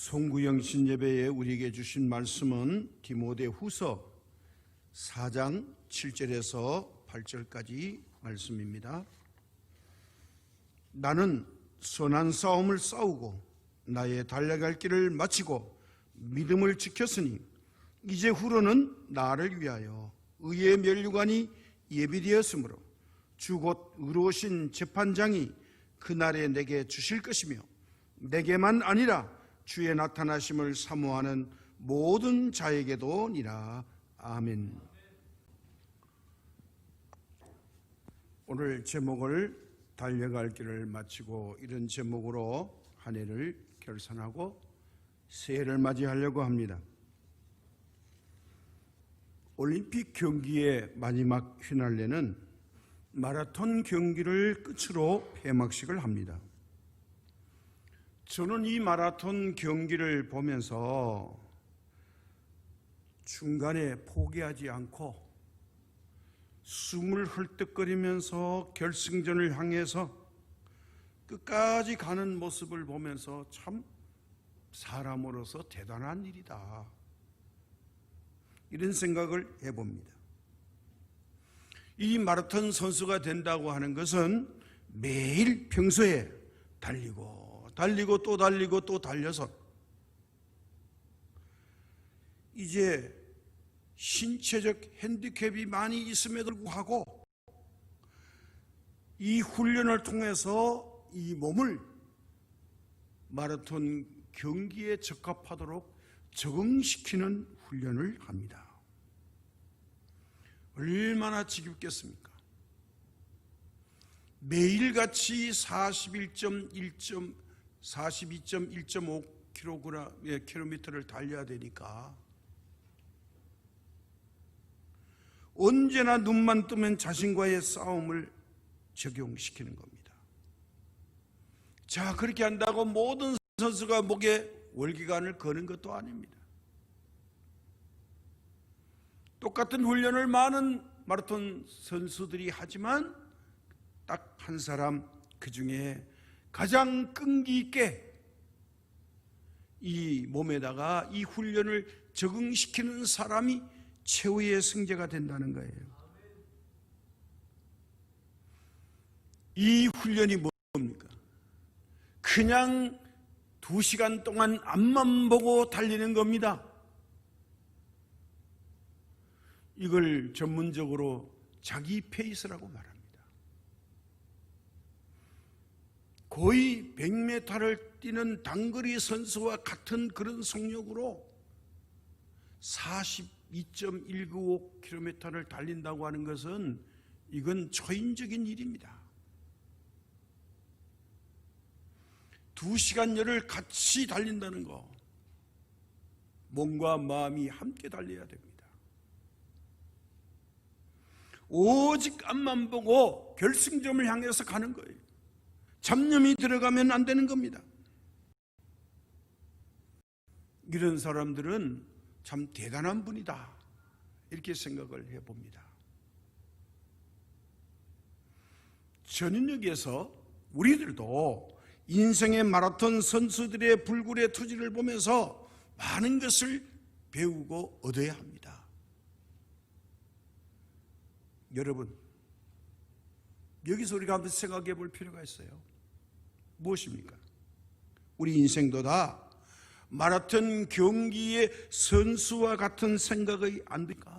송구영 신예배에 우리에게 주신 말씀은 디모데후서 4장 7절에서 8절까지 말씀입니다. 나는 선한 싸움을 싸우고 나의 달려갈 길을 마치고 믿음을 지켰으니 이제 후로는 나를 위하여 의의 면류관이 예비되었으므로 주 곧 의로우신 재판장이 그날에 내게 주실 것이며 내게만 아니라 주의 나타나심을 사모하는 모든 자에게도니라. 아멘. 오늘 제목을 달려갈 길을 마치고 이런 제목으로 한 해를 결산하고 새해를 맞이하려고 합니다. 올림픽 경기의 마지막 휘날레는 마라톤 경기를 끝으로 폐막식을 합니다. 저는 이 마라톤 경기를 보면서 중간에 포기하지 않고 숨을 헐떡거리면서 결승전을 향해서 끝까지 가는 모습을 보면서 참 사람으로서 대단한 일이다, 이런 생각을 해봅니다. 이 마라톤 선수가 된다고 하는 것은 매일 평소에 달리고 또 달리고 또 달려서 이제 신체적 핸디캡이 많이 있음에도 불구하고 이 훈련을 통해서 이 몸을 마라톤 경기에 적합하도록 적응시키는 훈련을 합니다. 얼마나 지겹겠습니까? 매일같이 42.1.5km를 달려야 되니까 언제나 눈만 뜨면 자신과의 싸움을 적용시키는 겁니다. 자, 그렇게 한다고 모든 선수가 목에 월기관을 거는 것도 아닙니다. 똑같은 훈련을 많은 마라톤 선수들이 하지만 딱 한 사람, 그 중에 가장 끈기 있게 이 몸에다가 이 훈련을 적응시키는 사람이 최후의 승자가 된다는 거예요. 이 훈련이 뭡니까? 그냥 2시간 동안 앞만 보고 달리는 겁니다. 이걸 전문적으로 자기 페이스라고 말합니다. 거의 100m를 뛰는 단거리 선수와 같은 그런 속력으로 42.195km를 달린다고 하는 것은 이건 초인적인 일입니다. 2시간여를 같이 달린다는 거, 몸과 마음이 함께 달려야 됩니다. 오직 앞만 보고 결승점을 향해서 가는 거예요. 잡념이 들어가면 안 되는 겁니다. 이런 사람들은 참 대단한 분이다, 이렇게 생각을 해봅니다. 전인역에서 우리들도 인생의 마라톤 선수들의 불굴의 투지를 보면서 많은 것을 배우고 얻어야 합니다. 여러분, 여기서 우리가 한번 생각해 볼 필요가 있어요. 무엇입니까? 우리 인생도 다 마라톤 경기의 선수와 같은 생각이 안 됩니까?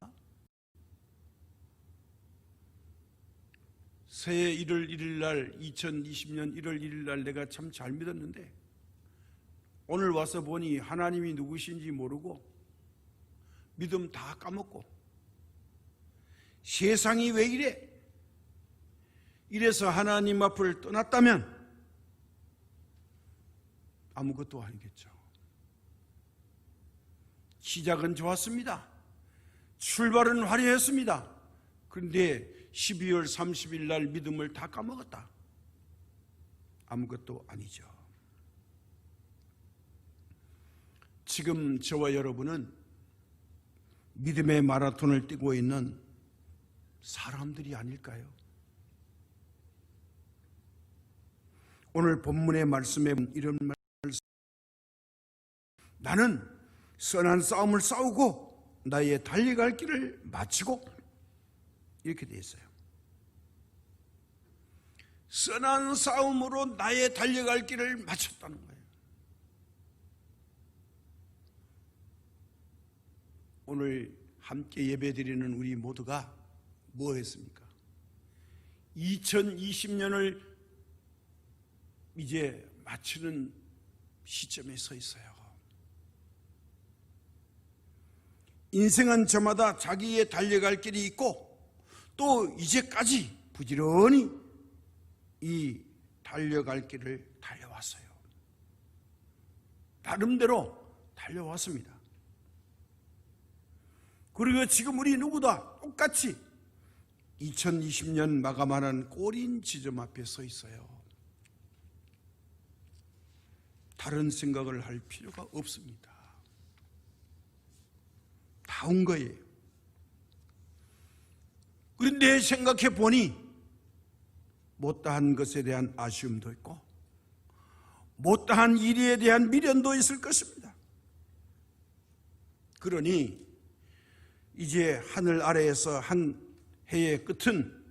새해 1월 1일 날, 2020년 1월 1일 날 내가 참 잘 믿었는데 오늘 와서 보니 하나님이 누구신지 모르고 믿음 다 까먹고 세상이 왜 이래? 이래서 하나님 앞을 떠났다면 아무것도 아니겠죠. 시작은 좋았습니다. 출발은 화려했습니다. 그런데 12월 30일 날 믿음을 다 까먹었다. 아무것도 아니죠. 지금 저와 여러분은 믿음의 마라톤을 뛰고 있는 사람들이 아닐까요? 오늘 본문의 말씀에 이런 말씀, 나는 선한 싸움을 싸우고 나의 달려갈 길을 마치고, 이렇게 되어 있어요. 선한 싸움으로 나의 달려갈 길을 마쳤다는 거예요. 오늘 함께 예배드리는 우리 모두가 뭐 했습니까? 2020년을 이제 마치는 시점에 서 있어요. 인생은 저마다 자기의 달려갈 길이 있고, 또 이제까지 부지런히 이 달려갈 길을 달려왔어요. 나름대로 달려왔습니다. 그리고 지금 우리 누구다 똑같이 2020년 마감하는 꼬린 지점 앞에 서 있어요. 다른 생각을 할 필요가 없습니다. 다 온 거예요. 그런데 생각해 보니 못다한 것에 대한 아쉬움도 있고, 못다한 일에 대한 미련도 있을 것입니다. 그러니 이제 하늘 아래에서 한 해의 끝은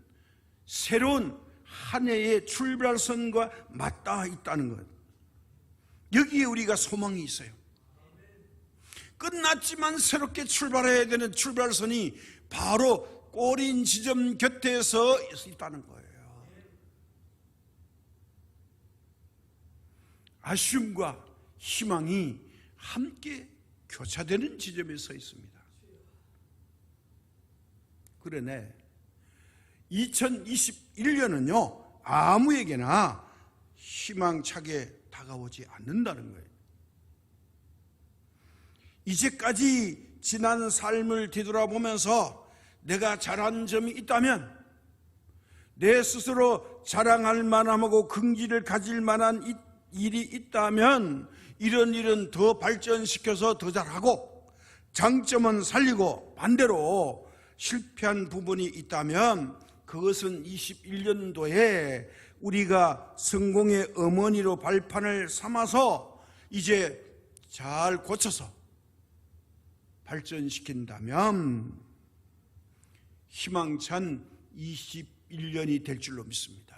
새로운 한 해의 출발선과 맞닿아 있다는 것, 여기에 우리가 소망이 있어요. 끝났지만 새롭게 출발해야 되는 출발선이 바로 꼬린 지점 곁에서 있다는 거예요. 아쉬움과 희망이 함께 교차되는 지점에 서 있습니다. 그러네, 2021년은요 아무에게나 희망차게 다가오지 않는다는 거예요. 이제까지 지난 삶을 뒤돌아보면서 내가 잘한 점이 있다면, 내 스스로 자랑할 만하고 긍지를 가질 만한 일이 있다면 이런 일은 더 발전시켜서 더 잘하고, 장점은 살리고 반대로 실패한 부분이 있다면 그것은 21년도에 우리가 성공의 어머니로 발판을 삼아서 이제 잘 고쳐서 발전시킨다면 희망찬 21년이 될 줄로 믿습니다.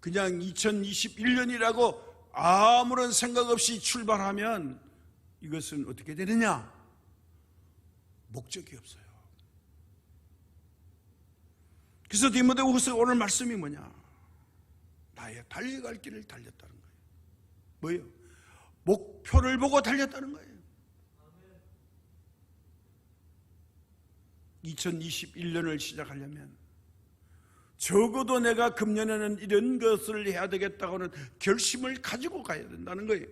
그냥 2021년이라고 아무런 생각 없이 출발하면 이것은 어떻게 되느냐? 목적이 없어요. 그래서 디모데후서 오늘 말씀이 뭐냐? 나의 달려갈 길을 달렸다는 거예요. 뭐예요? 목표를 보고 달렸다는 거예요. 2021년을 시작하려면 적어도 내가 금년에는 이런 것을 해야 되겠다고는 결심을 가지고 가야 된다는 거예요.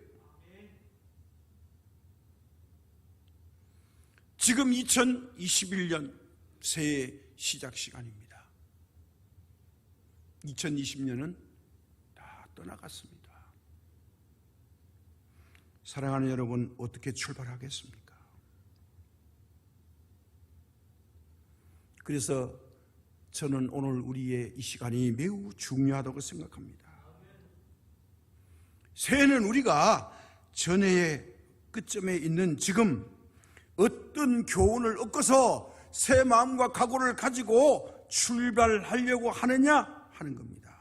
지금 2021년 새해 시작 시간입니다. 2020년은 다 떠나갔습니다. 사랑하는 여러분, 어떻게 출발하겠습니까? 그래서 저는 오늘 우리의 이 시간이 매우 중요하다고 생각합니다. 새해는 우리가 전해의 끝점에 있는 지금 어떤 교훈을 얻고서 새 마음과 각오를 가지고 출발하려고 하느냐 하는 겁니다.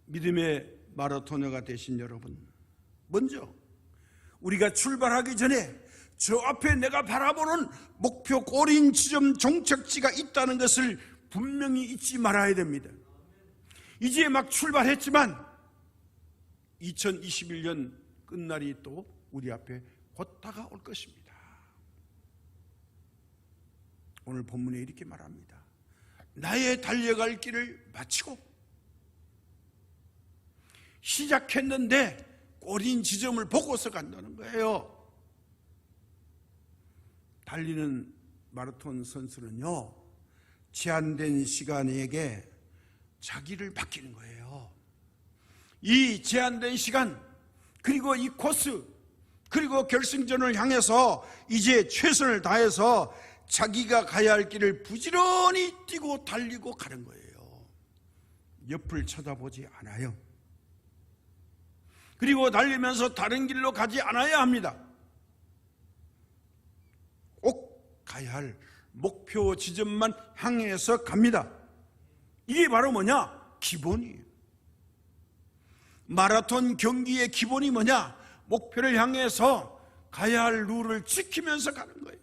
믿음의 마라토너가 되신 여러분, 먼저 우리가 출발하기 전에 저 앞에 내가 바라보는 목표 꼬린 지점 종착지가 있다는 것을 분명히 잊지 말아야 됩니다. 이제 막 출발했지만 2021년 끝날이 또 우리 앞에 곧 다가올 것입니다. 오늘 본문에 이렇게 말합니다. 나의 달려갈 길을 마치고, 시작했는데 꼬린 지점을 보고서 간다는 거예요. 달리는 마라톤 선수는요, 제한된 시간에게 자기를 맡기는 거예요. 이 제한된 시간, 그리고 이 코스, 그리고 결승전을 향해서 이제 최선을 다해서 자기가 가야 할 길을 부지런히 뛰고 달리고 가는 거예요. 옆을 쳐다보지 않아요. 그리고 달리면서 다른 길로 가지 않아야 합니다. 꼭 가야 할 목표 지점만 향해서 갑니다. 이게 바로 뭐냐? 기본이에요. 마라톤 경기의 기본이 뭐냐? 목표를 향해서 가야 할 룰을 지키면서 가는 거예요.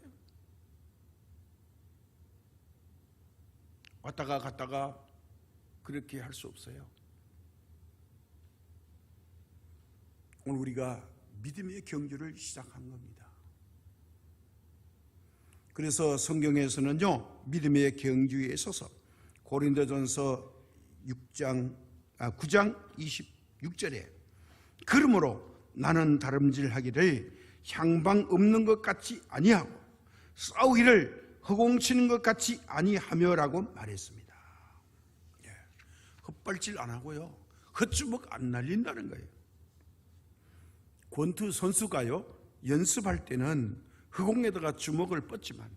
왔다가 갔다가 그렇게 할 수 없어요. 오늘 우리가 믿음의 경주를 시작한 겁니다. 그래서 성경에서는요, 믿음의 경주에 있어서 고린도전서 9장 26절에 그러므로 나는 다름질하기를 향방 없는 것 같이 아니하고 싸우기를 허공치는 것 같이 아니하며라고 말했습니다. 헛발질 안 하고요, 헛주먹 안 날린다는 거예요. 권투 선수가요, 연습할 때는 허공에다가 주먹을 뻗지만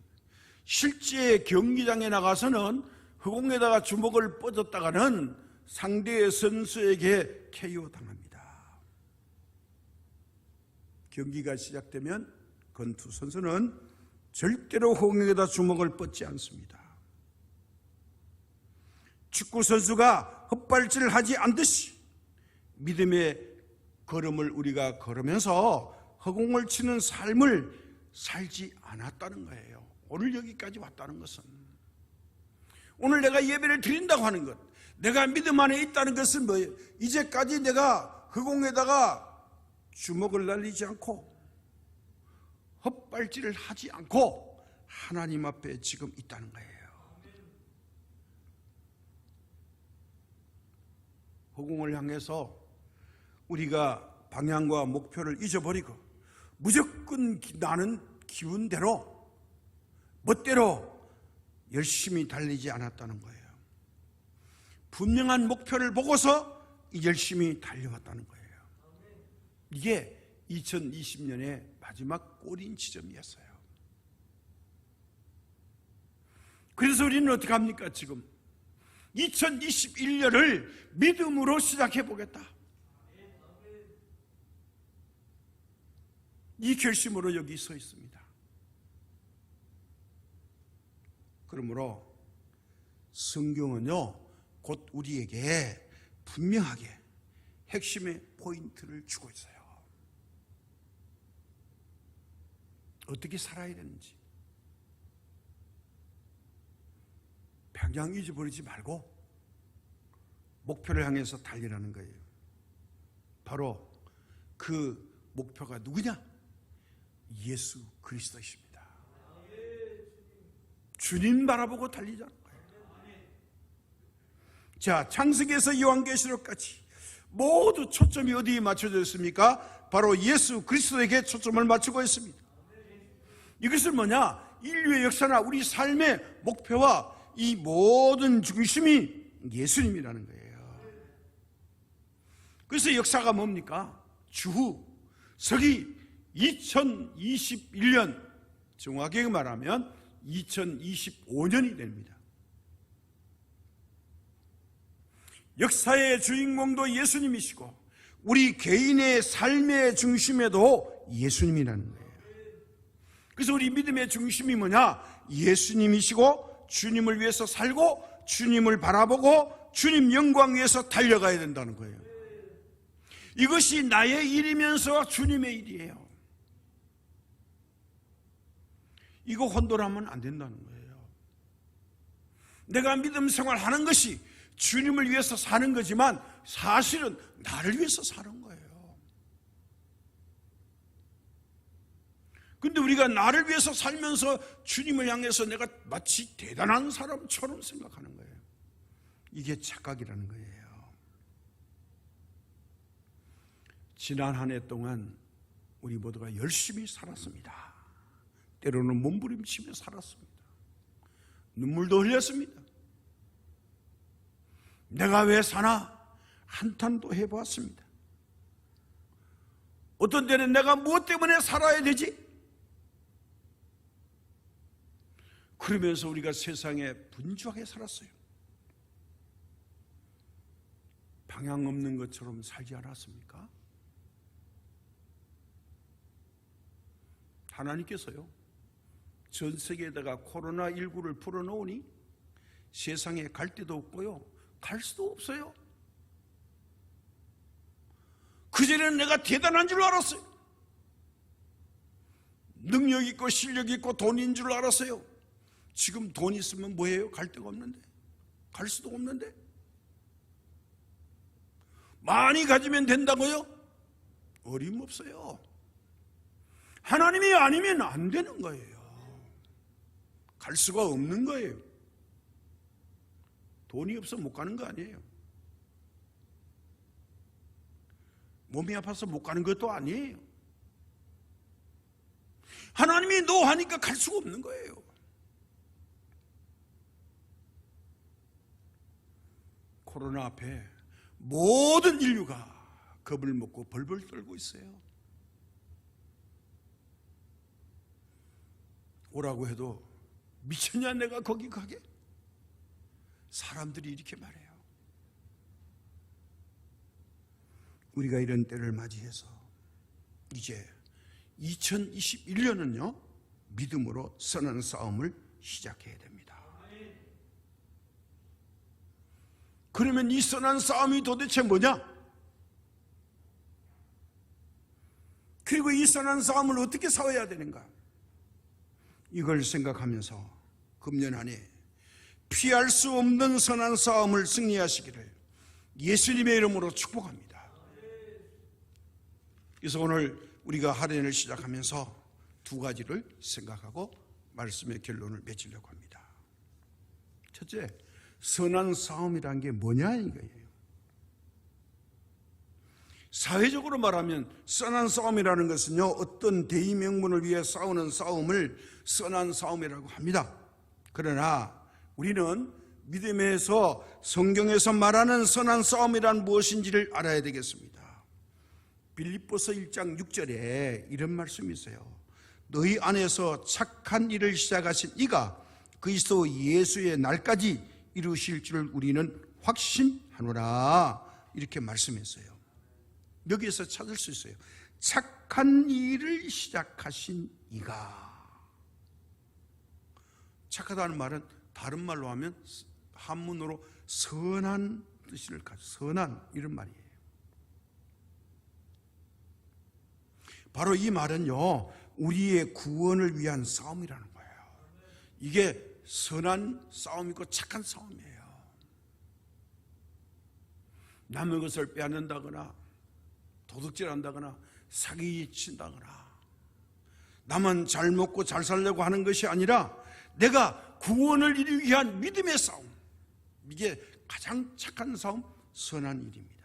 실제 경기장에 나가서는 허공에다가 주먹을 뻗었다가는 상대의 선수에게 KO 당합니다. 경기가 시작되면 권투 선수는 절대로 허공에다 주먹을 뻗지 않습니다. 축구 선수가 헛발질을 하지 않듯이 믿음의 걸음을 우리가 걸으면서 허공을 치는 삶을 살지 않았다는 거예요. 오늘 여기까지 왔다는 것은, 오늘 내가 예배를 드린다고 하는 것, 내가 믿음 안에 있다는 것은 뭐예요? 이제까지 내가 허공에다가 주먹을 날리지 않고 헛발질을 하지 않고 하나님 앞에 지금 있다는 거예요. 허공을 향해서 우리가 방향과 목표를 잊어버리고 무조건 나는 기운대로 멋대로 열심히 달리지 않았다는 거예요. 분명한 목표를 보고서 열심히 달려왔다는 거예요. 이게 2020년의 마지막 꼬린 지점이었어요. 그래서 우리는 어떻게 합니까? 지금 2021년을 믿음으로 시작해 보겠다, 이 결심으로 여기 서 있습니다. 그러므로 성경은요, 곧 우리에게 분명하게 핵심의 포인트를 주고 있어요. 어떻게 살아야 되는지. 방향 잊어버리지 말고 목표를 향해서 달리라는 거예요. 바로 그 목표가 누구냐? 예수 그리스도이십니다. 주님 바라보고 달리자는 거예요. 자, 창세기에서 요한계시록까지 모두 초점이 어디에 맞춰져 있습니까? 바로 예수 그리스도에게 초점을 맞추고 있습니다. 이것은 뭐냐? 인류의 역사나 우리 삶의 목표와 이 모든 중심이 예수님이라는 거예요. 그래서 역사가 뭡니까? 주후 서기 2021년, 정확하게 말하면 2025년이 됩니다. 역사의 주인공도 예수님이시고 우리 개인의 삶의 중심에도 예수님이라는 거예요. 그래서 우리 믿음의 중심이 뭐냐? 예수님이시고 주님을 위해서 살고 주님을 바라보고 주님 영광 위해서 달려가야 된다는 거예요. 이것이 나의 일이면서 주님의 일이에요. 이거 혼돈하면 안 된다는 거예요. 내가 믿음 생활하는 것이 주님을 위해서 사는 거지만 사실은 나를 위해서 사는 거예요. 근데 우리가 나를 위해서 살면서 주님을 향해서 내가 마치 대단한 사람처럼 생각하는 거예요. 이게 착각이라는 거예요. 지난 한 해 동안 우리 모두가 열심히 살았습니다. 때로는 몸부림치며 살았습니다. 눈물도 흘렸습니다. 내가 왜 사나? 한탄도 해보았습니다. 어떤 때는 내가 무엇 때문에 살아야 되지? 그러면서 우리가 세상에 분주하게 살았어요. 방향 없는 것처럼 살지 않았습니까? 하나님께서요, 전 세계에다가 코로나19를 풀어놓으니 세상에 갈 데도 없고요, 갈 수도 없어요. 그전에는 내가 대단한 줄 알았어요. 능력 있고 실력 있고 돈인 줄 알았어요. 지금 돈 있으면 뭐해요? 갈 데가 없는데, 갈 수도 없는데. 많이 가지면 된다고요? 어림없어요. 하나님이 아니면 안 되는 거예요. 갈 수가 없는 거예요. 돈이 없어 못 가는 거 아니에요. 몸이 아파서 못 가는 것도 아니에요. 하나님이 노하니까 갈 수가 없는 거예요. 코로나 앞에 모든 인류가 겁을 먹고 벌벌 떨고 있어요. 오라고 해도 미쳤냐 내가 거기 가게? 사람들이 이렇게 말해요. 우리가 이런 때를 맞이해서 이제 2021년은요 믿음으로 선한 싸움을 시작해야 됩니다. 그러면 이 선한 싸움이 도대체 뭐냐? 그리고 이 선한 싸움을 어떻게 싸워야 되는가? 이걸 생각하면서 금년 안에 피할 수 없는 선한 싸움을 승리하시기를 예수님의 이름으로 축복합니다. 그래서 오늘 우리가 할인을 시작하면서 두 가지를 생각하고 말씀의 결론을 맺으려고 합니다. 첫째, 선한 싸움이란 게 뭐냐 이거예요. 사회적으로 말하면 선한 싸움이라는 것은요 어떤 대의 명분을 위해 싸우는 싸움을 선한 싸움이라고 합니다. 그러나 우리는 믿음에서 성경에서 말하는 선한 싸움이란 무엇인지를 알아야 되겠습니다. 빌립보서 1장 6절에 이런 말씀이 있어요. 너희 안에서 착한 일을 시작하신 이가 그리스도 예수의 날까지 이루실 줄 우리는 확신하노라, 이렇게 말씀했어요. 여기에서 찾을 수 있어요. 착한 일을 시작하신 이가. 착하다는 말은 다른 말로 하면 한문으로 선한 뜻을 가지고, 선한 이런 말이에요. 바로 이 말은요 우리의 구원을 위한 싸움이라는 거예요. 이게 선한 싸움이고 착한 싸움이에요. 남의 것을 빼앗는다거나 도둑질한다거나 사기친다거나 나만 잘 먹고 잘 살려고 하는 것이 아니라 내가 구원을 이루기 위한 믿음의 싸움, 이게 가장 착한 싸움, 선한 일입니다.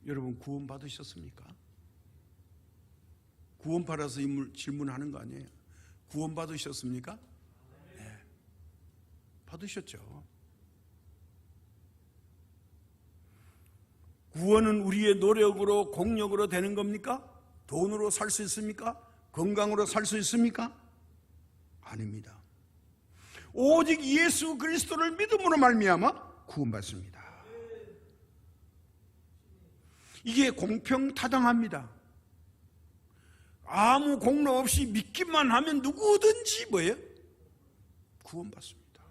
여러분 구원 받으셨습니까? 구원 받아서 질문하는 거 아니에요? 구원 받으셨습니까? 네, 받으셨죠. 구원은 우리의 노력으로 공력으로 되는 겁니까? 돈으로 살 수 있습니까? 건강으로 살 수 있습니까? 아닙니다. 오직 예수 그리스도를 믿음으로 말미암아 구원받습니다. 이게 공평타당합니다. 아무 공로 없이 믿기만 하면 누구든지 뭐예요? 구원받습니다.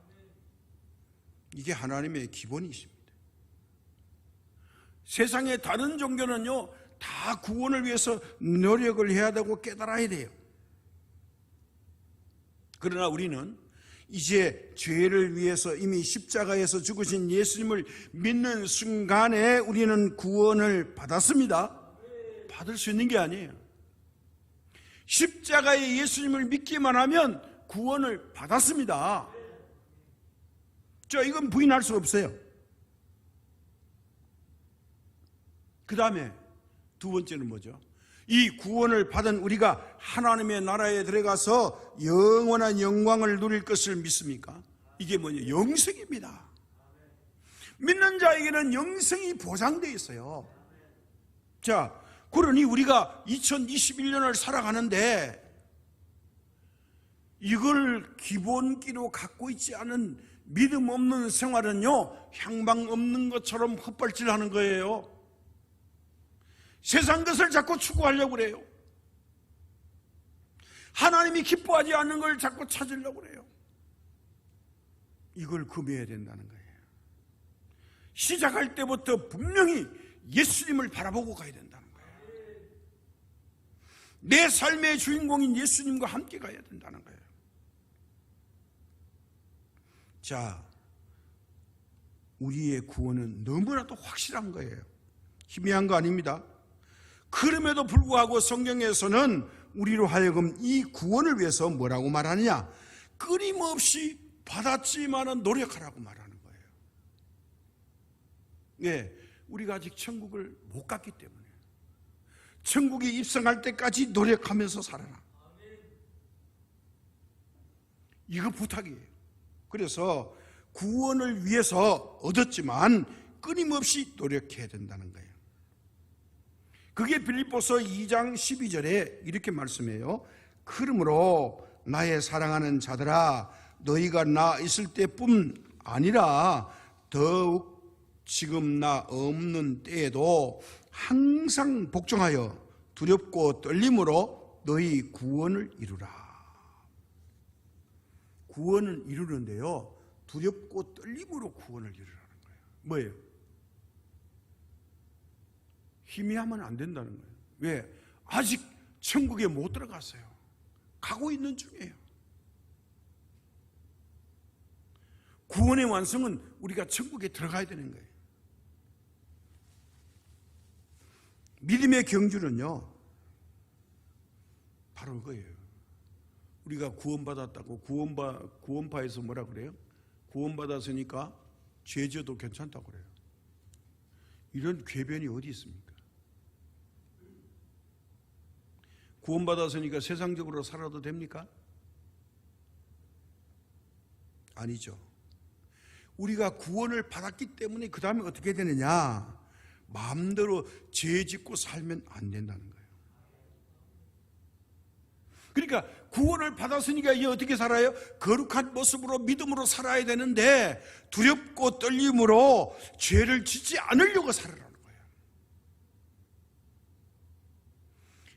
이게 하나님의 기본이십니다. 세상의 다른 종교는요 다 구원을 위해서 노력을 해야 되고 깨달아야 돼요. 그러나 우리는 이제 죄를 위해서 이미 십자가에서 죽으신 예수님을 믿는 순간에 우리는 구원을 받았습니다. 받을 수 있는 게 아니에요. 십자가의 예수님을 믿기만 하면 구원을 받았습니다. 이건 부인할 수 없어요. 그 다음에 두 번째는 뭐죠? 이 구원을 받은 우리가 하나님의 나라에 들어가서 영원한 영광을 누릴 것을 믿습니까? 이게 뭐냐? 영생입니다. 믿는 자에게는 영생이 보장되어 있어요. 자, 그러니 우리가 2021년을 살아가는데 이걸 기본기로 갖고 있지 않은 믿음 없는 생활은요 향방 없는 것처럼 헛발질하는 거예요. 세상 것을 자꾸 추구하려고 그래요. 하나님이 기뻐하지 않는 걸 자꾸 찾으려고 그래요. 이걸 금해야 된다는 거예요. 시작할 때부터 분명히 예수님을 바라보고 가야 된다는 거예요. 내 삶의 주인공인 예수님과 함께 가야 된다는 거예요. 자, 우리의 구원은 너무나도 확실한 거예요. 희미한 거 아닙니다. 그럼에도 불구하고 성경에서는 우리로 하여금 이 구원을 위해서 뭐라고 말하느냐? 끊임없이 받았지만은 노력하라고 말하는 거예요. 예, 우리가 아직 천국을 못 갔기 때문에 천국에 입성할 때까지 노력하면서 살아라. 이거 부탁이에요. 그래서 구원을 위해서 얻었지만 끊임없이 노력해야 된다는 거예요. 그게 빌립보서 2장 12절에 이렇게 말씀해요. 그러므로 나의 사랑하는 자들아, 너희가 나 있을 때뿐 아니라 더욱 지금 나 없는 때에도 항상 복종하여 두렵고 떨림으로 너희 구원을 이루라. 구원을 이루는데요, 두렵고 떨림으로 구원을 이루라는 거예요. 뭐예요? 희미하면 안 된다는 거예요. 왜? 아직 천국에 못 들어갔어요. 가고 있는 중이에요. 구원의 완성은 우리가 천국에 들어가야 되는 거예요. 믿음의 경주는요, 바로 그거예요. 우리가 구원받았다고 구원파에서 뭐라 그래요? 구원받았으니까 죄져도 괜찮다고 그래요. 이런 궤변이 어디 있습니까? 구원받았으니까 세상적으로 살아도 됩니까? 아니죠. 우리가 구원을 받았기 때문에 그 다음에 어떻게 되느냐? 마음대로 죄 짓고 살면 안 된다는 거예요. 그러니까 구원을 받았으니까 이제 어떻게 살아요? 거룩한 모습으로 믿음으로 살아야 되는데 두렵고 떨림으로 죄를 짓지 않으려고 살아라는 거예요.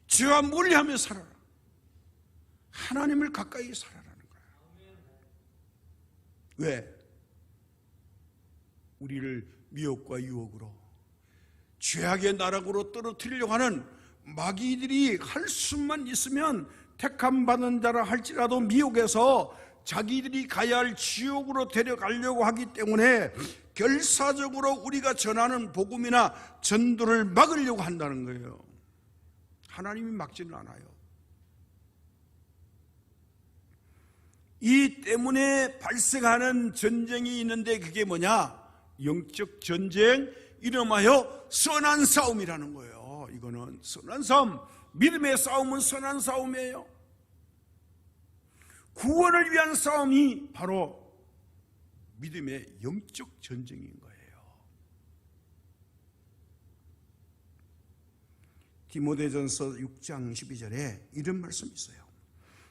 죄와 멀리하며 살아라. 하나님을 가까이 살아라는 거예요. 왜? 우리를 미혹과 유혹으로 죄악의 나락으로 떨어뜨리려고 하는 마귀들이 할 수만 있으면 택함 받은 자라 할지라도 미혹해서 자기들이 가야 할 지옥으로 데려가려고 하기 때문에 결사적으로 우리가 전하는 복음이나 전도를 막으려고 한다는 거예요. 하나님이 막지는 않아요. 이 때문에 발생하는 전쟁이 있는데 그게 뭐냐? 영적 전쟁, 이름하여 선한 싸움이라는 거예요. 이거는 선한 싸움, 믿음의 싸움은 선한 싸움이에요. 구원을 위한 싸움이 바로 믿음의 영적 전쟁인 거예요. 디모데전서 6장 12절에 이런 말씀이 있어요.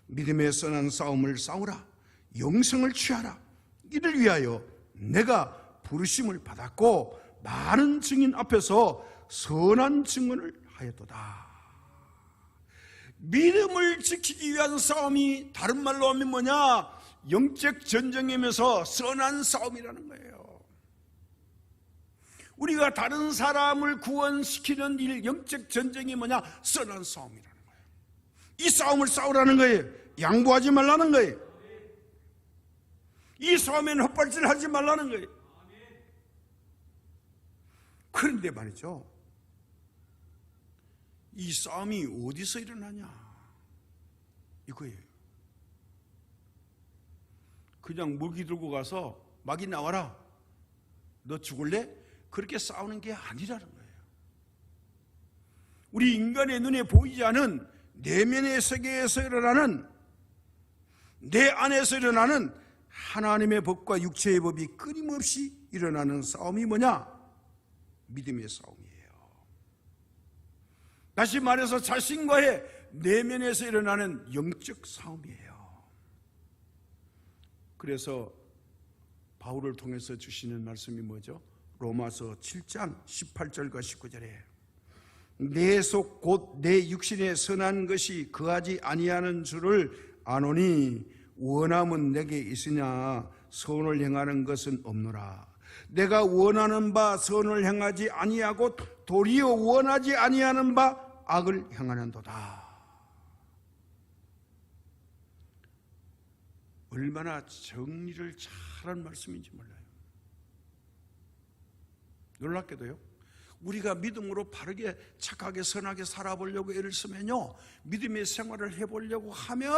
믿음의 선한 싸움을 싸우라. 영생을 취하라. 이를 위하여 내가 부르심을 받았고 많은 증인 앞에서 선한 증언을 하였도다. 믿음을 지키기 위한 싸움이 다른 말로 하면 뭐냐? 영적 전쟁이면서 선한 싸움이라는 거예요. 우리가 다른 사람을 구원시키는 일, 영적 전쟁이 뭐냐? 선한 싸움이라는 거예요. 이 싸움을 싸우라는 거예요. 양보하지 말라는 거예요. 이 싸움에는 헛발질하지 말라는 거예요. 그런데 말이죠, 이 싸움이 어디서 일어나냐? 이거예요. 그냥 무기 들고 가서 막이 나와라, 너 죽을래? 그렇게 싸우는 게 아니라는 거예요. 우리 인간의 눈에 보이지 않은 내면의 세계에서 일어나는, 내 안에서 일어나는 하나님의 법과 육체의 법이 끊임없이 일어나는 싸움이 뭐냐? 믿음의 싸움이에요. 다시 말해서 자신과의 내면에서 일어나는 영적 싸움이에요. 그래서 바울을 통해서 주시는 말씀이 뭐죠? 로마서 7장 18절과 19절에 내 속 곧 내 육신에 선한 것이 거하지 아니하는 줄을 아노니 원함은 내게 있으나 선을 행하는 것은 없노라. 내가 원하는 바 선을 행하지 아니하고 도리어 원하지 아니하는 바 악을 행하는도다. 얼마나 정리를 잘한 말씀인지 몰라요. 놀랍게도요, 우리가 믿음으로 바르게 착하게 선하게 살아보려고 애를 쓰면요, 믿음의 생활을 해보려고 하면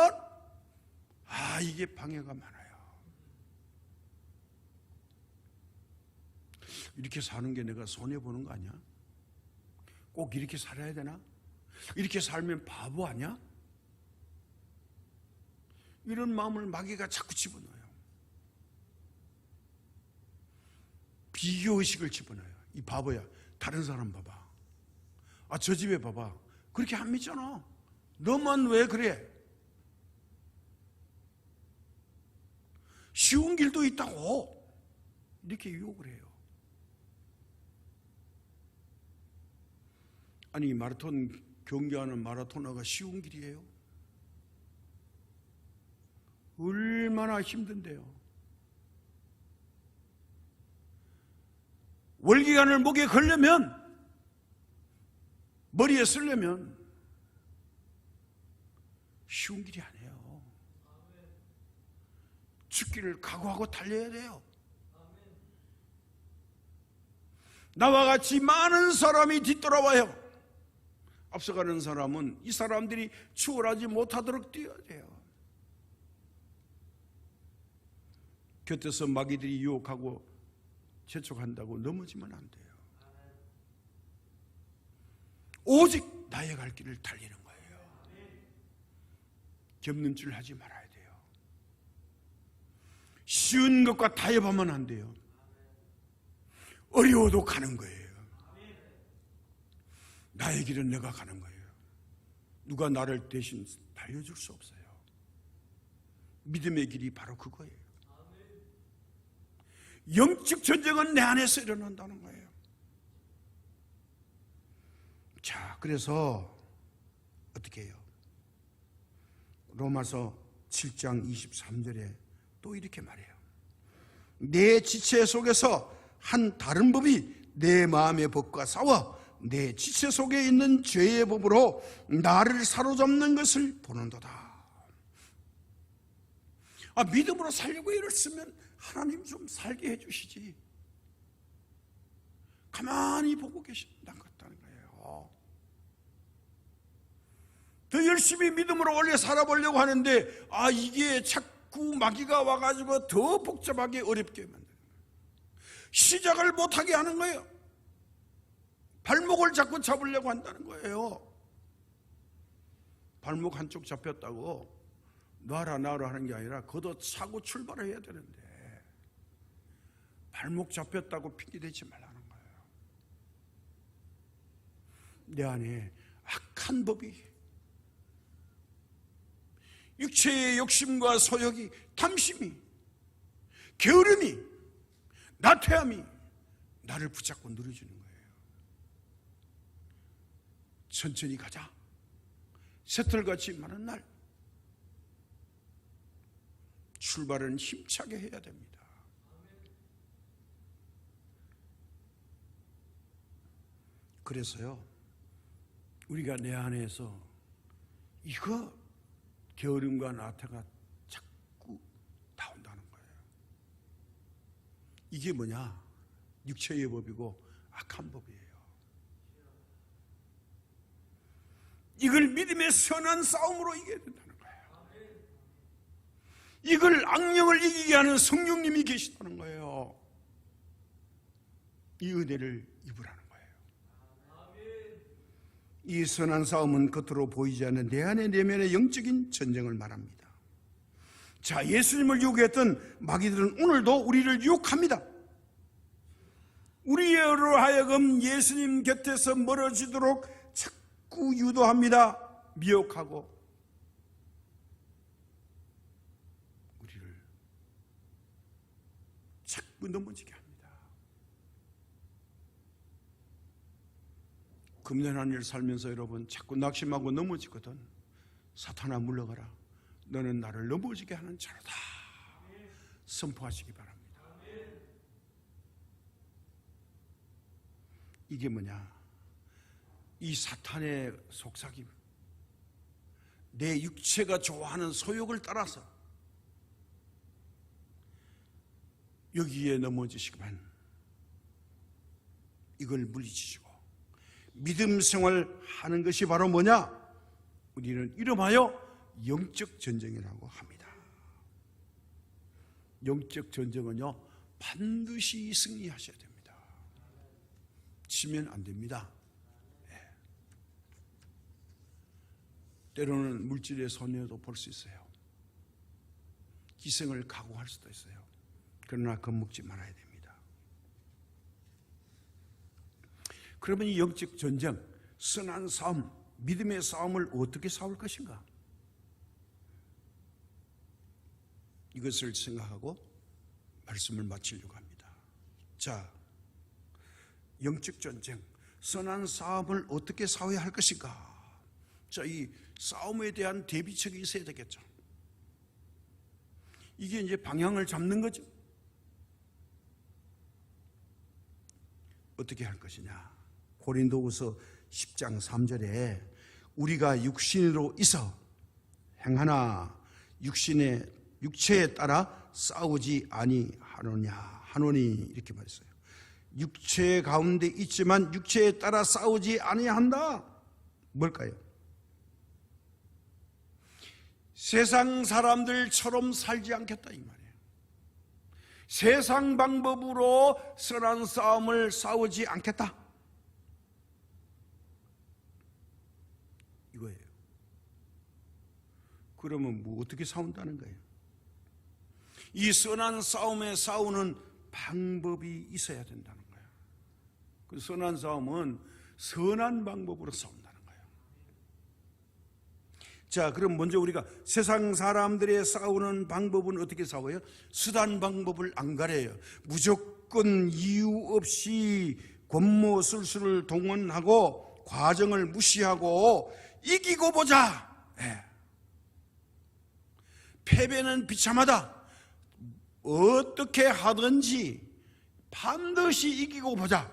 이게 방해가 많아요. 이렇게 사는 게 내가 손해보는 거 아니야? 꼭 이렇게 살아야 되나? 이렇게 살면 바보 아니야? 이런 마음을 마귀가 자꾸 집어넣어요. 비교의식을 집어넣어요. 이 바보야, 다른 사람 봐봐. 저 집에 봐봐. 그렇게 안 믿잖아. 너만 왜 그래? 쉬운 길도 있다고 이렇게 유혹을 해요. 아니, 마라톤 경기하는 마라토너가 쉬운 길이에요? 얼마나 힘든데요. 월기관을 목에 걸려면, 머리에 쓰려면 쉬운 길이 아니에요. 죽기를 각오하고 달려야 돼요. 나와 같이 많은 사람이 뒤돌아와요. 앞서가는 사람은 이 사람들이 추월하지 못하도록 뛰어야 돼요. 곁에서 마귀들이 유혹하고 재촉한다고 넘어지면 안 돼요. 오직 나의 갈 길을 달리는 거예요. 견눈질 하지 말아야 돼요. 쉬운 것과 타협하면 안 돼요. 어려워도 가는 거예요. 나의 길은 내가 가는 거예요. 누가 나를 대신 달려줄 수 없어요. 믿음의 길이 바로 그거예요. 영적 전쟁은 내 안에서 일어난다는 거예요. 자, 그래서 어떻게 해요? 로마서 7장 23절에 또 이렇게 말해요. 내 지체 속에서 한 다른 법이 내 마음의 법과 싸워 내 지체 속에 있는 죄의 법으로 나를 사로잡는 것을 보는도다. 믿음으로 살려고 애를 쓰면 하나님 좀 살게 해주시지. 가만히 보고 계신다는 거예요. 더 열심히 믿음으로 원래 살아보려고 하는데 이게 자꾸 마귀가 와가지고 더 복잡하게 어렵게 만드는 거예요. 시작을 못하게 하는 거예요. 발목을 자꾸 잡으려고 한다는 거예요. 발목 한쪽 잡혔다고 놔라 하는 게 아니라 걷어차고 출발을 해야 되는데 발목 잡혔다고 핑계대지 말라는 거예요. 내 안에 악한 법이, 육체의 욕심과 소욕이, 탐심이, 게으름이, 나태함이 나를 붙잡고 누려주는 거예요. 천천히 가자. 새털같이 많은 날 출발은 힘차게 해야 됩니다. 그래서요, 우리가 내 안에서 이거 게으름과 나태가 자꾸 나온다는 거예요. 이게 뭐냐? 육체의 법이고 악한 법이에요. 이걸 믿음의 선한 싸움으로 이겨야 된다는 거예요. 이걸 악령을 이기게 하는 성령님이 계시다는 거예요. 이 은혜를 입으라는 거예요. 이 선한 싸움은 겉으로 보이지 않는 내 안의 내면의 영적인 전쟁을 말합니다. 자, 예수님을 유혹했던 마귀들은 오늘도 우리를 유혹합니다. 우리로 하여금 예수님 곁에서 멀어지도록 자꾸 유도합니다. 미혹하고 우리를 자꾸 넘어지게 합니다. 금년한 일 살면서 여러분 자꾸 낙심하고 넘어지거든. 사탄아 물러가라. 너는 나를 넘어지게 하는 자로다. 선포하시기 바랍니다. 이게 뭐냐? 이 사탄의 속삭임, 내 육체가 좋아하는 소욕을 따라서 여기에 넘어지시기만 이걸 물리치시고 믿음 생활하는 것이 바로 뭐냐? 우리는 이름하여 영적 전쟁이라고 합니다. 영적 전쟁은요 반드시 승리하셔야 됩니다. 지면 안 됩니다. 때로는 물질의 손해도 볼 수 있어요. 희생을 각오할 수도 있어요. 그러나 겁먹지 말아야 됩니다. 그러면 이 영적 전쟁, 선한 싸움, 믿음의 싸움을 어떻게 싸울 것인가? 이것을 생각하고 말씀을 마치려고 합니다. 자, 영적 전쟁, 선한 싸움을 어떻게 싸워야 할 것인가? 자, 이 싸움에 대한 대비책이 있어야 되겠죠. 이게 이제 방향을 잡는 거죠. 어떻게 할 것이냐? 고린도후서 10장 3절에 우리가 육신으로 있어 행하나 육체에 따라 싸우지 하노니 이렇게 말했어요. 육체 가운데 있지만 육체에 따라 싸우지 아니한다. 뭘까요? 세상 사람들처럼 살지 않겠다 이 말이에요. 세상 방법으로 선한 싸움을 싸우지 않겠다 이거예요. 그러면 뭐 어떻게 싸운다는 거예요? 이 선한 싸움에 싸우는 방법이 있어야 된다는 거예요. 그 선한 싸움은 선한 방법으로 싸운다는 거예요. 자, 그럼 먼저 우리가 세상 사람들의 싸우는 방법은 어떻게 싸워요? 수단 방법을 안 가려요. 무조건 이유 없이 권모술수를 동원하고 과정을 무시하고 이기고 보자. 패배는 비참하다. 어떻게 하든지 반드시 이기고 보자.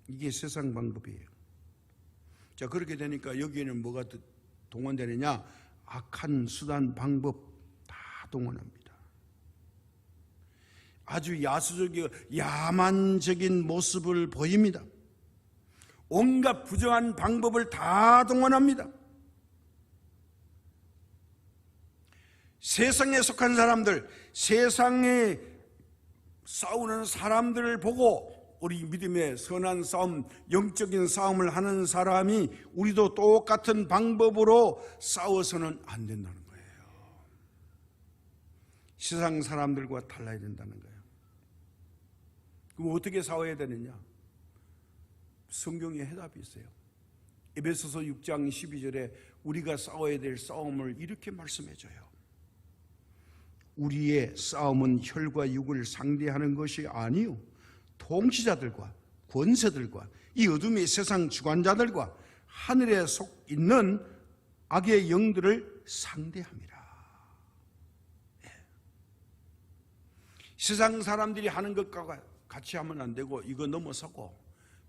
이게 세상 방법이에요. 자, 그렇게 되니까 여기에는 뭐가 동원되느냐? 악한 수단 방법 다 동원합니다. 아주 야수적이고 야만적인 모습을 보입니다. 온갖 부정한 방법을 다 동원합니다. 세상에 속한 사람들, 세상에 싸우는 사람들을 보고 우리 믿음의 선한 싸움, 영적인 싸움을 하는 사람이 우리도 똑같은 방법으로 싸워서는 안 된다는 거예요. 세상 사람들과 달라야 된다는 거예요. 그럼 어떻게 싸워야 되느냐? 성경에 해답이 있어요. 에베소서 6장 12절에 우리가 싸워야 될 싸움을 이렇게 말씀해줘요. 우리의 싸움은 혈과 육을 상대하는 것이 아니요 통치자들과 권세들과 이 어둠의 세상 주관자들과 하늘에 속 있는 악의 영들을 상대합니다. 세상 사람들이 하는 것과 같이 하면 안 되고 이거 넘어서고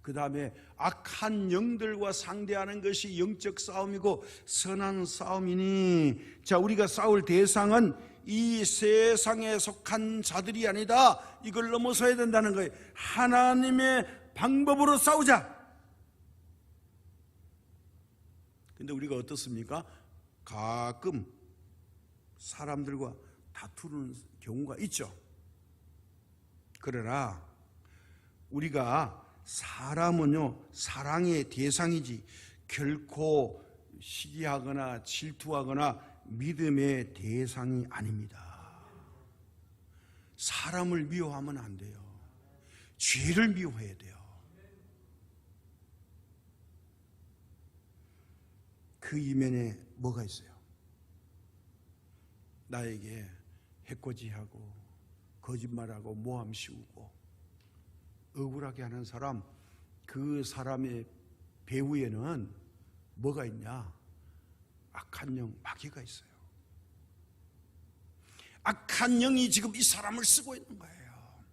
그 다음에 악한 영들과 상대하는 것이 영적 싸움이고 선한 싸움이니, 자, 우리가 싸울 대상은 이 세상에 속한 자들이 아니다. 이걸 넘어서야 된다는 거예요. 하나님의 방법으로 싸우자. 근데 우리가 어떻습니까? 가끔 사람들과 다투는 경우가 있죠. 그러나 우리가 사람은요 사랑의 대상이지 결코 시기하거나 질투하거나 믿음의 대상이 아닙니다. 사람을 미워하면 안 돼요. 죄를 미워해야 돼요. 그 이면에 뭐가 있어요? 나에게 해코지하고 거짓말하고 모함 씌우고 억울하게 하는 사람, 그 사람의 배후에는 뭐가 있냐? 악한 영, 마귀가 있어요. 악한 영이 지금 이 사람을 쓰고 있는 거예요.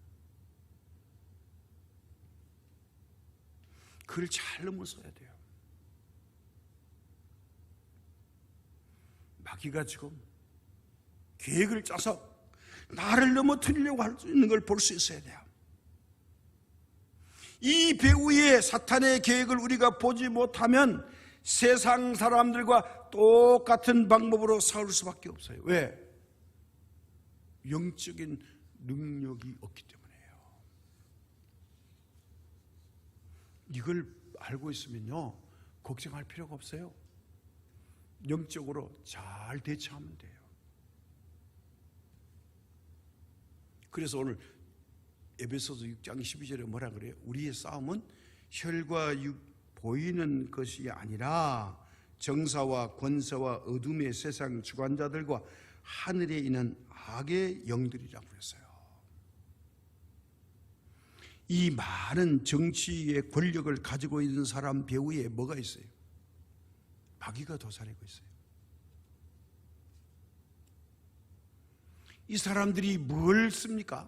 그걸 잘 넘어서야 돼요. 마귀가 지금 계획을 짜서 나를 넘어뜨리려고 할 수 있는 걸 볼 수 있어야 돼요. 이 배후의 사탄의 계획을 우리가 보지 못하면 세상 사람들과 똑같은 방법으로 싸울 수밖에 없어요. 왜? 영적인 능력이 없기 때문에요. 이걸 알고 있으면요, 걱정할 필요가 없어요. 영적으로 잘 대처하면 돼요. 그래서 오늘 에베소서 6장 12절에 뭐라 그래요? 우리의 싸움은 혈과 육 보이는 것이 아니라 정사와 권세와 어둠의 세상 주관자들과 하늘에 있는 악의 영들이라고 했어요. 이 많은 정치의 권력을 가지고 있는 사람 배후에 뭐가 있어요? 마귀가 도사리고 있어요. 이 사람들이 뭘 씁니까?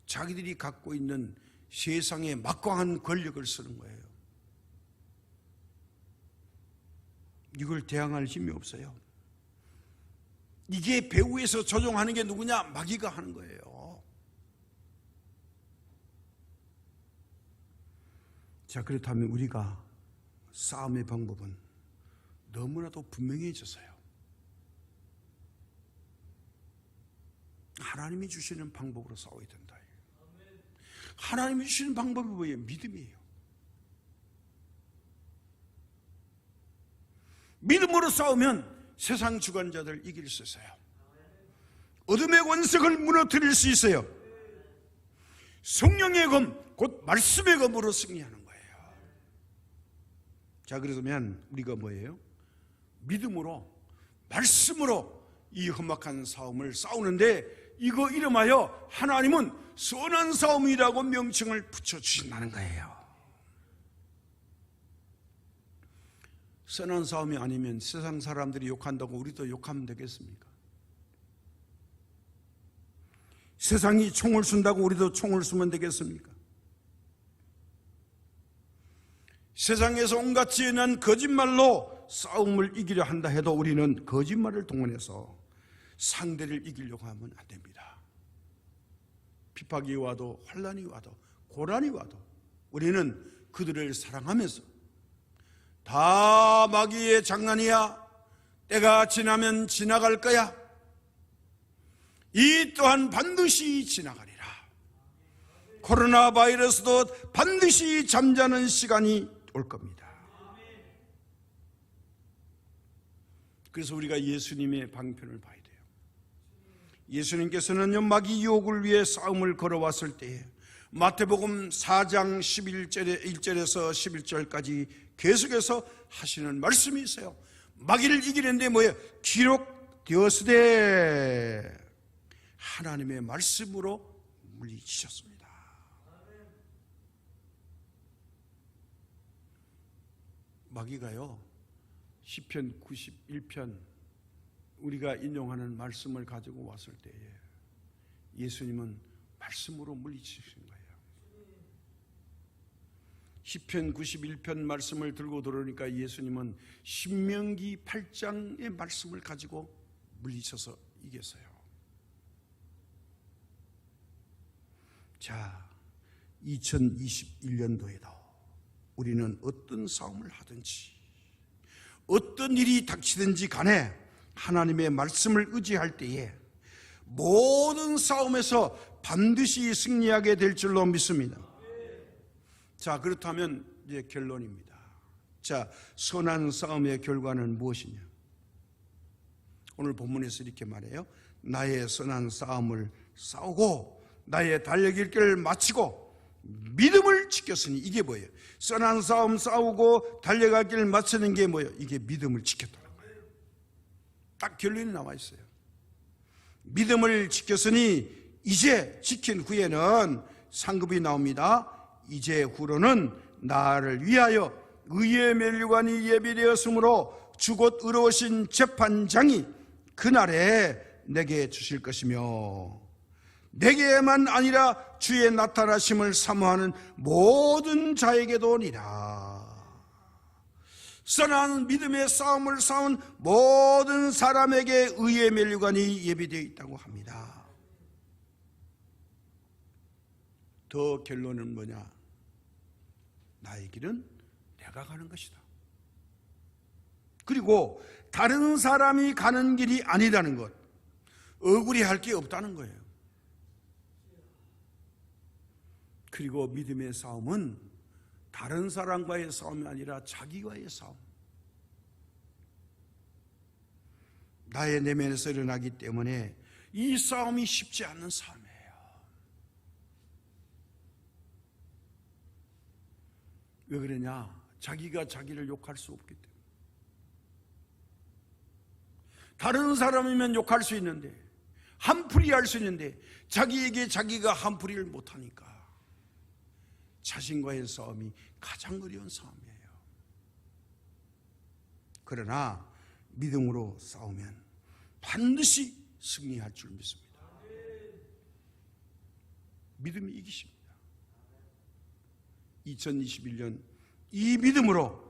자기들이 갖고 있는 세상의 막강한 권력을 쓰는 거예요. 이걸 대항할 힘이 없어요. 이게 배후에서 조종하는 게 누구냐? 마귀가 하는 거예요. 자, 그렇다면 우리가 싸움의 방법은 너무나도 분명해졌어요. 하나님이 주시는 방법으로 싸워야 된다. 하나님이 주시는 방법이 뭐예요? 믿음이에요. 믿음으로 싸우면 세상 주관자들을 이길 수 있어요. 어둠의 권세를 무너뜨릴 수 있어요. 성령의 검, 곧 말씀의 검으로 승리하는 거예요. 자, 그러면 우리가 뭐예요? 믿음으로, 말씀으로 이 험악한 싸움을 싸우는데, 이거 이름하여 하나님은 선한 싸움이라고 명칭을 붙여주신다는 거예요. 선한 싸움이 아니면 세상 사람들이 욕한다고 우리도 욕하면 되겠습니까? 세상이 총을 쏜다고 우리도 총을 쏘면 되겠습니까? 세상에서 온갖 지어낸 거짓말로 싸움을 이기려 한다 해도 우리는 거짓말을 동원해서 상대를 이기려고 하면 안 됩니다. 핍박이 와도 환난이 와도 고난이 와도 우리는 그들을 사랑하면서 다 마귀의 장난이야, 때가 지나면 지나갈 거야, 이 또한 반드시 지나가리라, 코로나 바이러스도 반드시 잠자는 시간이 올 겁니다. 그래서 우리가 예수님의 방편을 봐야 돼요. 예수님께서는요, 마귀 유혹을 위해 싸움을 걸어왔을 때에 마태복음 4장 1절에서 11절까지 계속해서 하시는 말씀이 있어요. 마귀를 이기는데 뭐예요? 기록되었으되 하나님의 말씀으로 물리치셨습니다. 마귀가요, 시편 91편 우리가 인용하는 말씀을 가지고 왔을 때에 예수님은 말씀으로 물리치신 거예요. 시편 91편 말씀을 들고 들어오니까 예수님은 신명기 8장의 말씀을 가지고 물리쳐서 이겼어요. 자, 2021년도에도 우리는 어떤 싸움을 하든지 어떤 일이 닥치든지 간에 하나님의 말씀을 의지할 때에 모든 싸움에서 반드시 승리하게 될 줄로 믿습니다. 자, 그렇다면 이제 결론입니다. 자, 선한 싸움의 결과는 무엇이냐? 오늘 본문에서 이렇게 말해요. 나의 선한 싸움을 싸우고 나의 달려길 길을 마치고 믿음을 지켰으니, 이게 뭐예요? 선한 싸움 싸우고 달려갈 길을 마치는 게 뭐예요? 이게 믿음을 지켰다는 거예요. 딱 결론이 나와 있어요. 믿음을 지켰으니 이제 지킨 후에는 상급이 나옵니다. 이제 후로는 나를 위하여 의의 면류관이 예비되었으므로 주곧 의로우신 재판장이 그날에 내게 주실 것이며 내게만 아니라 주의 나타나심을 사모하는 모든 자에게도니라. 선한 믿음의 싸움을 싸운 모든 사람에게 의의 면류관이 예비되어 있다고 합니다. 더 결론은 뭐냐? 나의 길은 내가 가는 것이다. 그리고 다른 사람이 가는 길이 아니라는 것, 억울해할 게 없다는 거예요. 그리고 믿음의 싸움은 다른 사람과의 싸움이 아니라 자기와의 싸움. 나의 내면에서 일어나기 때문에 이 싸움이 쉽지 않는 싸움이에요. 왜 그러냐? 자기가 자기를 욕할 수 없기 때문에. 다른 사람이면 욕할 수 있는데, 한풀이 할 수 있는데 자기에게 자기가 한풀이를 못하니까 자신과의 싸움이 가장 어려운 싸움이에요. 그러나 믿음으로 싸우면 반드시 승리할 줄 믿습니다. 믿음이 이기십니다. 2021년 이 믿음으로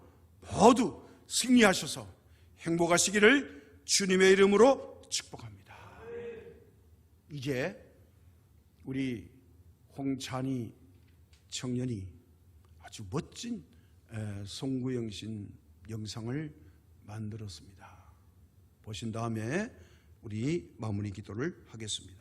모두 승리하셔서 행복하시기를 주님의 이름으로 축복합니다. 이제 우리 홍찬희 청년이 아주 멋진 송구영신 영상을 만들었습니다. 보신 다음에 우리 마무리 기도를 하겠습니다.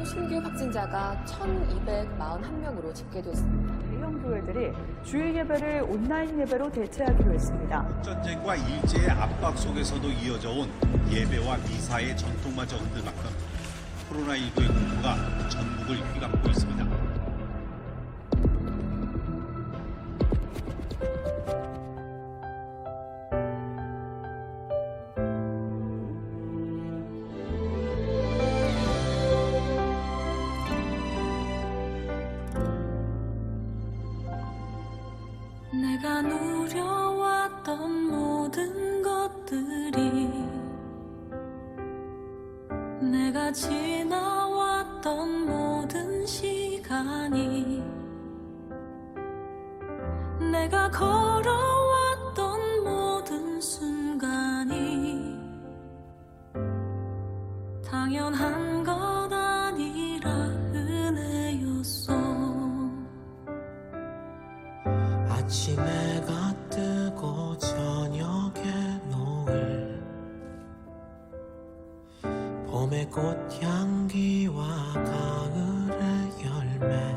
신규 확진자가 1,241명으로 집계됐습니다. 대형 교회들이 주일 예배를 온라인 예배로 대체하기로 했습니다. 전쟁과 일제의 압박 속에서도 이어져 온 예배와 미사의 전통마저 흔들 만큼 코로나19의 공포가 전국을 휘감고 있습니다. 내가 누려왔던 모든 것들이 내가 지나왔던 모든 시간이 내가 걸어왔던 모든 순간이 당연한 것 아니라 은혜였어. 아침에가 뜨고 저녁에 노을 봄의 꽃향기와 가을의 열매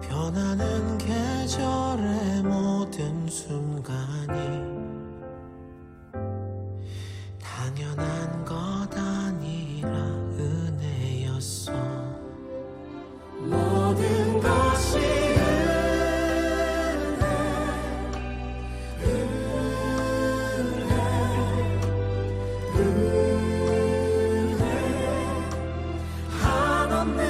변하는 계절의 모든 순간이 당연한 것 아니라 은혜였어. 모든 것이 한없는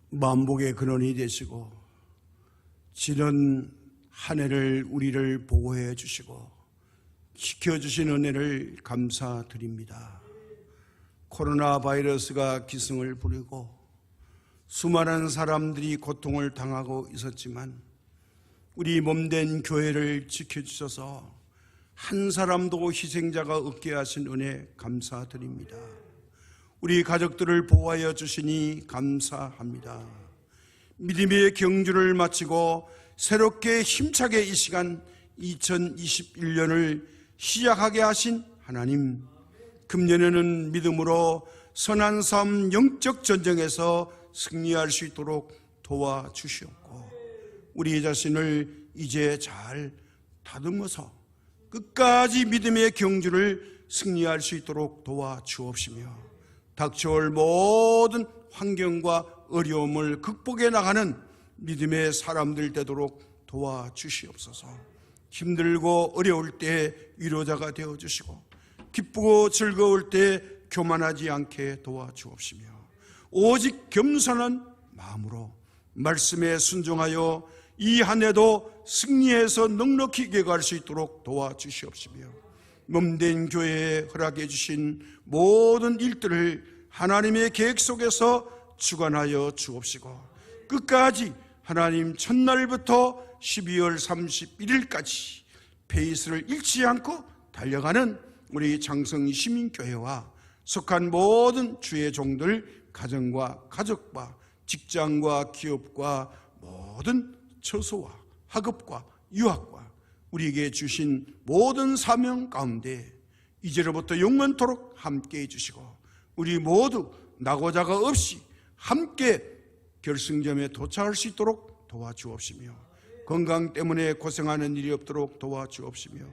만복의 근원이 되시고 지난 한 해를 우리를 보호해 주시고 지켜주신 은혜를 감사드립니다. 코로나 바이러스가 기승을 부리고 수많은 사람들이 고통을 당하고 있었지만 우리 몸된 교회를 지켜주셔서 한 사람도 희생자가 없게 하신 은혜 감사드립니다. 우리 가족들을 보호하여 주시니 감사합니다. 믿음의 경주를 마치고 새롭게 힘차게 이 시간 2021년을 시작하게 하신 하나님, 금년에는 믿음으로 선한 삶 영적 전쟁에서 승리할 수 있도록 도와주시옵고 우리 자신을 이제 잘 다듬어서 끝까지 믿음의 경주를 승리할 수 있도록 도와주옵시며 닥쳐올 모든 환경과 어려움을 극복해 나가는 믿음의 사람들 되도록 도와주시옵소서. 힘들고 어려울 때 위로자가 되어주시고 기쁘고 즐거울 때 교만하지 않게 도와주옵시며 오직 겸손한 마음으로 말씀에 순종하여 이 한 해도 승리해서 넉넉히 이겨갈 수 있도록 도와주시옵시며 몸된 교회에 허락해 주신 모든 일들을 하나님의 계획 속에서 주관하여 주옵시고 끝까지 하나님 첫날부터 12월 31일까지 페이스를 잃지 않고 달려가는 우리 장성 시민교회와 속한 모든 주의 종들, 가정과 가족과 직장과 기업과 모든 처소와 학업과 유학과 우리에게 주신 모든 사명 가운데 이제로부터 영원토록 함께해 주시고 우리 모두 낙오자가 없이 함께 결승점에 도착할 수 있도록 도와주옵시며 건강 때문에 고생하는 일이 없도록 도와주옵시며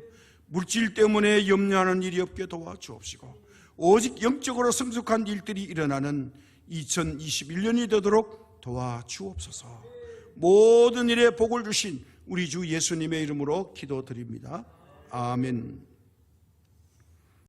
물질 때문에 염려하는 일이 없게 도와주옵시고 오직 영적으로 성숙한 일들이 일어나는 2021년이 되도록 도와주옵소서. 모든 일에 복을 주신 우리 주 예수님의 이름으로 기도드립니다. 아멘.